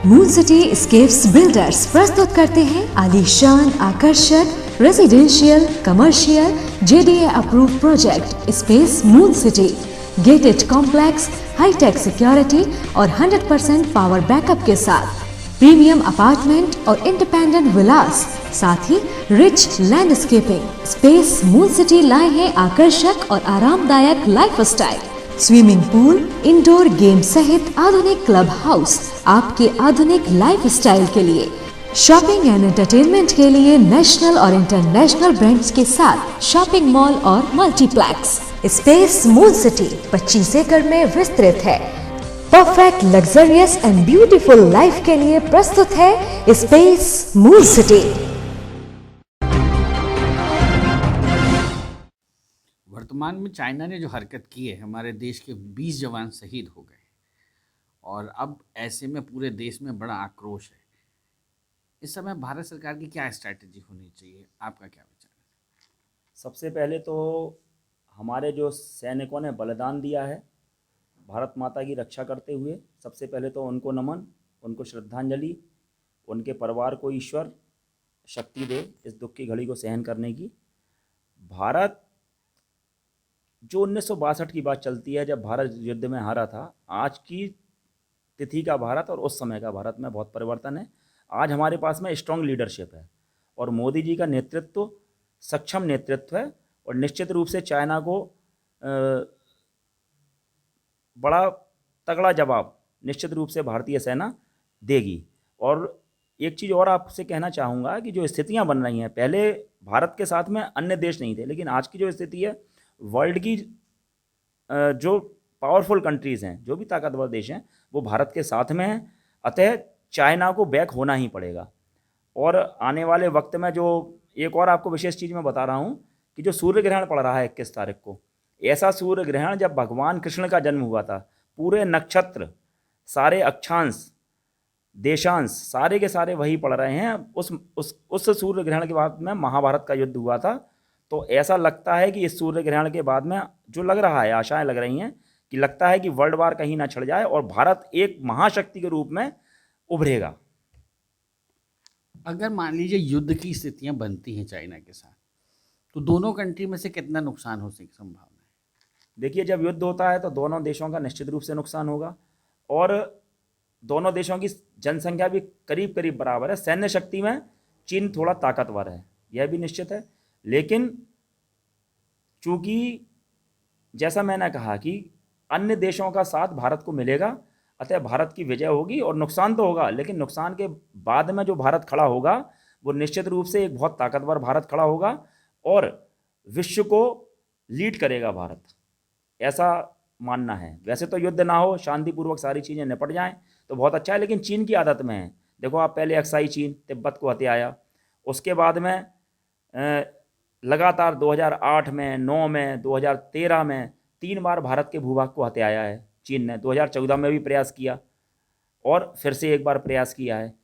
Moon city scapes builders प्रस्तुत करते हैं आलीशान, आकर्षक residential, commercial, JDA approve project space moon city. Gated complex, hi tech security और 100% पावर बैकअप के साथ प्रीमियम अपार्टमेंट और इंडिपेंडेंट विलास, साथ ही rich landscaping. Space moon city लाए हैं आकर्षक और आरामदायक lifestyle, swimming pool, indoor game सहित आधुनिक क्लब हाउस आपके आधुनिक लाइफस्टाइल के लिए। शॉपिंग एंड एंटरटेनमेंट के लिए नेशनल और इंटरनेशनल ब्रांड्स के साथ शॉपिंग मॉल और मल्टीप्लेक्स। स्पेस मून सिटी 25 एकड़ में विस्तृत है। Perfect luxurious and beautiful life के लिए प्रस्तुत है स्पेस मून सिटी। वर्तमान में चाइना ने जो हरकत की है, हमारे देश के 20 जवान शहीद हो गए और अब ऐसे में पूरे देश में बड़ा आक्रोश है। इस समय भारत सरकार की क्या स्ट्रैटेजी होनी चाहिए, आपका क्या विचार है? सबसे पहले तो हमारे जो सैनिकों ने बलिदान दिया है भारत माता की रक्षा करते हुए, सबसे पहले तो उनको नमन, उनको श्रद्धांजलि, उनके परिवार को ईश्वर शक्ति दे इस दुख की घड़ी को सहन करने की। भारत जो 1962 की बात चलती है जब भारत युद्ध में हारा था, आज की तिथि का भारत और उस समय का भारत में बहुत परिवर्तन है। आज हमारे पास में स्ट्रॉन्ग लीडरशिप है और मोदी जी का नेतृत्व सक्षम नेतृत्व है और निश्चित रूप से चाइना को बड़ा तगड़ा जवाब निश्चित रूप से भारतीय सेना देगी। और एक चीज़ और आपसे कहना चाहूँगा कि जो स्थितियाँ बन रही हैं, पहले भारत के साथ में अन्य देश नहीं थे, लेकिन आज की जो स्थिति है, वर्ल्ड की जो पावरफुल कंट्रीज़ हैं, जो भी ताकतवर देश हैं, वो भारत के साथ में हैं। अतः चाइना को बैक होना ही पड़ेगा। और आने वाले वक्त में जो एक और आपको विशेष चीज़ मैं बता रहा हूँ कि जो सूर्य ग्रहण पड़ रहा है 21 तारीख को, ऐसा सूर्य ग्रहण जब भगवान कृष्ण का जन्म हुआ था, पूरे नक्षत्र, सारे अक्षांश, देशांश, सारे के सारे वही पड़ रहे हैं। उस सूर्य ग्रहण के बाद में महाभारत का युद्ध हुआ था। तो ऐसा लगता है कि इस सूर्य ग्रहण के बाद में जो लग रहा है, आशाएं लग रही हैं कि लगता है कि वर्ल्ड वार कहीं ना छिड़ जाए और भारत एक महाशक्ति के रूप में उभरेगा। अगर मान लीजिए युद्ध की स्थितियां बनती हैं चाइना के साथ, तो दोनों कंट्री में से कितना नुकसान हो सकने की संभावना है? देखिए, जब युद्ध होता है तो दोनों देशों का निश्चित रूप से नुकसान होगा और दोनों देशों की जनसंख्या भी करीब करीब बराबर है। सैन्य शक्ति में चीन थोड़ा ताकतवर है, यह भी निश्चित है। लेकिन चूंकि जैसा मैंने कहा कि अन्य देशों का साथ भारत को मिलेगा, अतः भारत की विजय होगी। और नुकसान तो होगा, लेकिन नुकसान के बाद में जो भारत खड़ा होगा वो निश्चित रूप से एक बहुत ताकतवर भारत खड़ा होगा और विश्व को लीड करेगा भारत, ऐसा मानना है। वैसे तो युद्ध ना हो, शांतिपूर्वक सारी चीज़ें निपट जाएं तो बहुत अच्छा है, लेकिन चीन की आदत में है। देखो, आप पहले अक्साई चीन तिब्बत को हथियाया, उसके बाद में लगातार 2008 में, 9 में, 2013 में 3 बार भारत के भूभाग को हथियाया है चीन ने। 2014 में भी प्रयास किया और फिर से एक बार प्रयास किया है।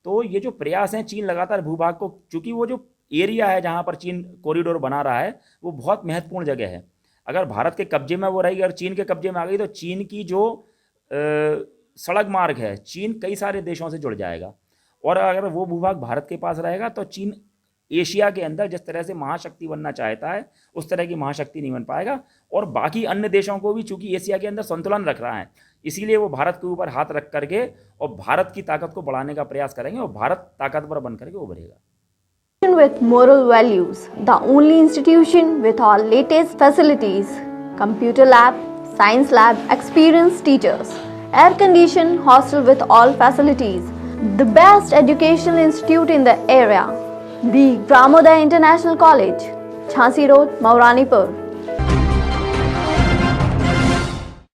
तो ये जो प्रयास हैं, चीन लगातार भूभाग को, चूँकि वो जो एरिया है जहाँ पर चीन कॉरिडोर बना रहा है वो बहुत महत्वपूर्ण जगह है। अगर भारत के कब्जे में वो रहेगी, अगर चीन के कब्जे में आ गई तो चीन की जो सड़क मार्ग है, चीन कई सारे देशों से जुड़ जाएगा। और अगर वो भूभाग भारत के पास रहेगा तो चीन एशिया के अंदर जिस तरह से महाशक्ति बनना चाहता है उस तरह की महाशक्ति नहीं बन पाएगा। और बाकी अन्य देशों को भी, चूंकि एशिया के अंदर संतुलन रख रहा है, इसीलिए वो भारत के ऊपर हाथ रख करके और भारत की ताकत को बढ़ाने का प्रयास करेंगे और भारत ताकतवर बन करके उभरेगा। With moral values, the only institution with all latest facilities, computer lab, science lab, experienced teachers, air-conditioned hostel with all facilities, the best educational institute in the area, the Gramodaya International College, Jhansi Road, Mauranipur.